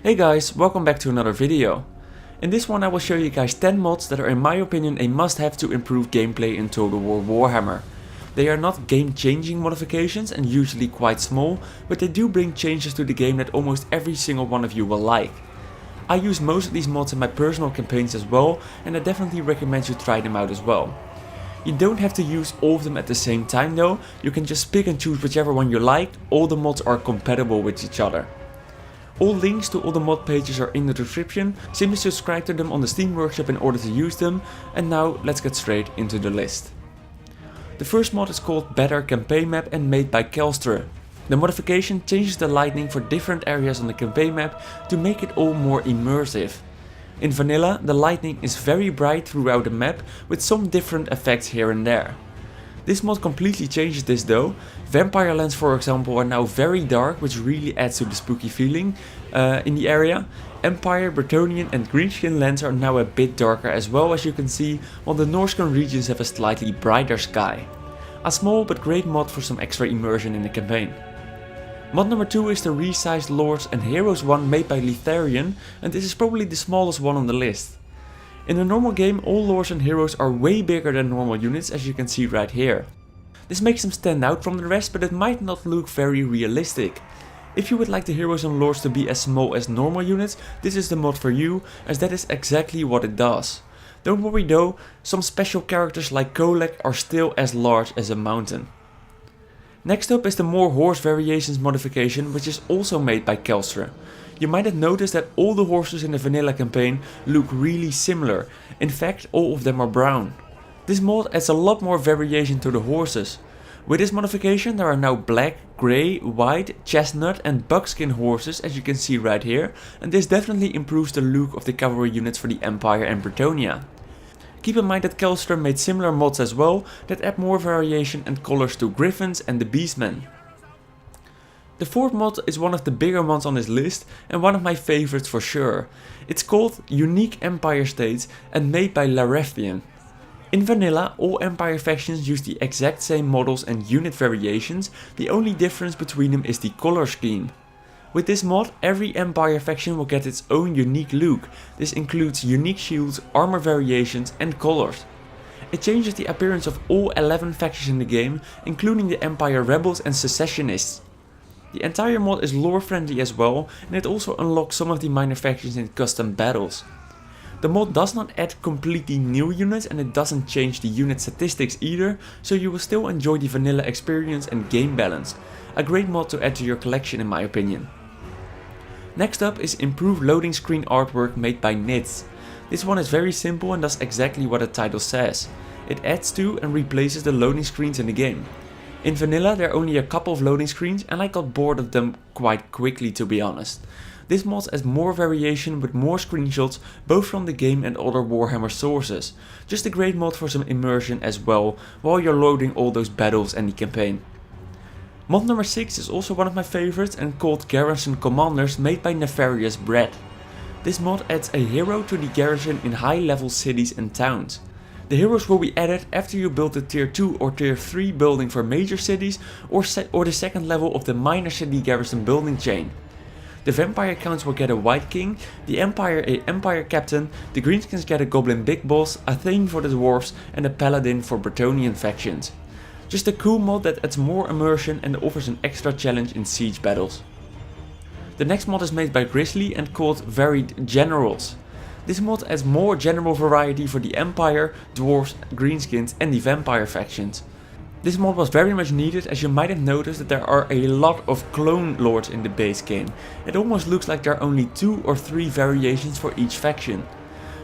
Hey guys, welcome back to another video. In this one I will show you guys 10 mods that are in my opinion a must-have to improve gameplay in Total War Warhammer. They are not game-changing modifications and usually quite small, but they do bring changes to the game that almost every single one of you will like. I use most of these mods in my personal campaigns as well, and I definitely recommend you try them out as well. You don't have to use all of them at the same time though, you can just pick and choose whichever one you like. All the mods are compatible with each other. All links to all the mod pages are in the description, simply subscribe to them on the Steam Workshop in order to use them, and now let's get straight into the list. The first mod is called Better Campaign Map and made by Kelstr. The modification changes the lighting for different areas on the campaign map to make it all more immersive. In vanilla, the lighting is very bright throughout the map with some different effects here and there. This mod completely changes this though. Vampire lands for example are now very dark, which really adds to the spooky feeling in the area. Empire, Bretonnian and Greenskin lands are now a bit darker as well, as you can see, while the Norscan regions have a slightly brighter sky. A small but great mod for some extra immersion in the campaign. Mod number 2 is the Resized Lords and Heroes one made by Litharion, and this is probably the smallest one on the list. In a normal game, all lords and heroes are way bigger than normal units, as you can see right here. This makes them stand out from the rest, but it might not look very realistic. If you would like the heroes and lords to be as small as normal units, this is the mod for you, as that is exactly what it does. Don't worry though, some special characters like Kolek are still as large as a mountain. Next up is the More Horse Variations modification, which is also made by Kelstr. You might have noticed that all the horses in the vanilla campaign look really similar. In fact, all of them are brown. This mod adds a lot more variation to the horses. With this modification there are now black, grey, white, chestnut and buckskin horses, as you can see right here, and this definitely improves the look of the cavalry units for the Empire and Bretonnia. Keep in mind that Kelstr made similar mods as well that add more variation and colors to Griffins and the Beastmen. The fourth mod is one of the bigger ones on this list and one of my favorites for sure. It's called Unique Empire States and made by Larethian. In vanilla, all Empire factions use the exact same models and unit variations, the only difference between them is the color scheme. With this mod, every Empire faction will get its own unique look. This includes unique shields, armor variations and colors. It changes the appearance of all 11 factions in the game, including the Empire Rebels and Secessionists. The entire mod is lore friendly as well, and it also unlocks some of the minor factions in custom battles. The mod does not add completely new units and it doesn't change the unit statistics either, so you will still enjoy the vanilla experience and game balance. A great mod to add to your collection in my opinion. Next up is improved loading screen artwork made by Nitz. This one is very simple and does exactly what the title says. It adds to and replaces the loading screens in the game. In vanilla there are only a couple of loading screens and I got bored of them quite quickly, to be honest. This mod adds more variation with more screenshots both from the game and other Warhammer sources. Just a great mod for some immersion as well while you're loading all those battles and the campaign. Mod number 6 is also one of my favorites and called Garrison Commanders, made by Nefarias Bredd. This mod adds a hero to the garrison in high level cities and towns. The heroes will be added after you build the tier 2 or tier 3 building for major cities or the second level of the minor city garrison building chain. The vampire counts will get a white king, the empire a empire captain, the greenskins get a goblin big boss, a thane for the dwarves and a paladin for Bretonnian factions. Just a cool mod that adds more immersion and offers an extra challenge in siege battles. The next mod is made by Grizzly and called Varied Generals. This mod adds more general variety for the Empire, Dwarves, Greenskins and the Vampire factions. This mod was very much needed, as you might have noticed that there are a lot of clone lords in the base game. It almost looks like there are only 2 or 3 variations for each faction.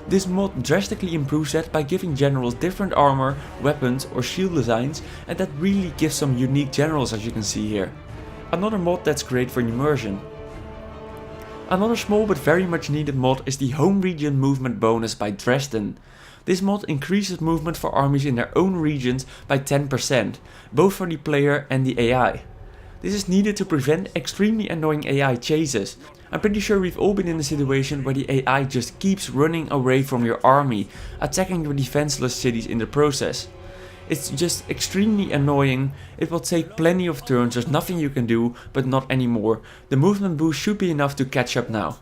This mod drastically improves that by giving generals different armor, weapons or shield designs, and that really gives some unique generals, as you can see here. Another mod that's great for immersion. Another small but very much needed mod is the Home Region Movement bonus by Dresden. This mod increases movement for armies in their own regions by 10%, both for the player and the AI. This is needed to prevent extremely annoying AI chases. I'm pretty sure we've all been in a situation where the AI just keeps running away from your army, attacking your defenseless cities in the process. It's just extremely annoying, it will take plenty of turns, there's nothing you can do, but not anymore. The movement boost should be enough to catch up now.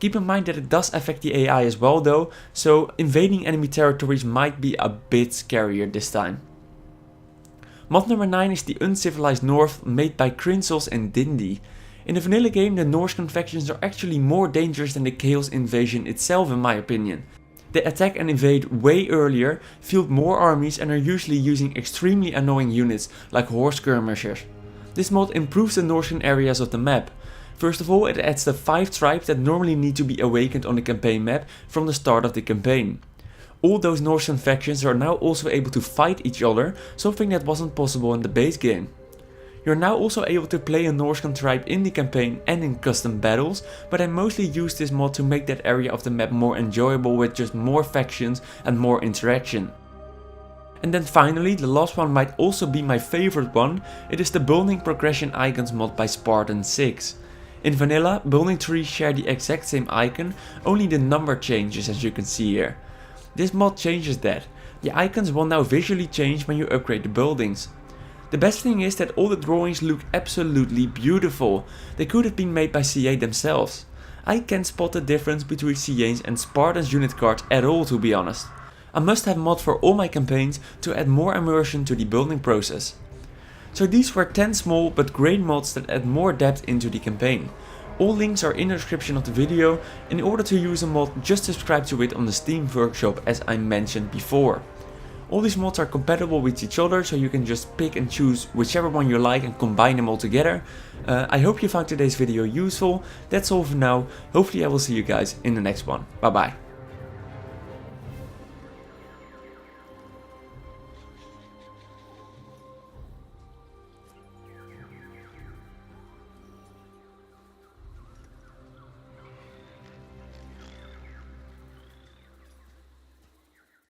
Keep in mind that it does affect the AI as well though, so invading enemy territories might be a bit scarier this time. Mod number 9 is the Uncivilised North, made by Crynsos and Dindi. In the vanilla game, the Norse factions are actually more dangerous than the Chaos invasion itself in my opinion. They attack and invade way earlier, field more armies and are usually using extremely annoying units like horse skirmishers. This mod improves the northern areas of the map. First of all, it adds the 5 tribes that normally need to be awakened on the campaign map from the start of the campaign. All those northern factions are now also able to fight each other, something that wasn't possible in the base game. You're now also able to play a Norsecan tribe in the campaign and in custom battles, but I mostly use this mod to make that area of the map more enjoyable with just more factions and more interaction. And then finally, the last one might also be my favorite one, it is the Building Progression Icons mod by Spartan 6. In vanilla, building trees share the exact same icon, only the number changes as you can see here. This mod changes that. The icons will now visually change when you upgrade the buildings. The best thing is that all the drawings look absolutely beautiful. They could have been made by CA themselves. I can't spot the difference between CA's and Spartan's unit cards at all, to be honest. A must have mod for all my campaigns to add more immersion to the building process. So these were 10 small but great mods that add more depth into the campaign. All links are in the description of the video. In order to use a mod, just subscribe to it on the Steam workshop as I mentioned before. All these mods are compatible with each other, so you can just pick and choose whichever one you like and combine them all together. I hope you found today's video useful. That's all for now. Hopefully I will see you guys in the next one. Bye bye.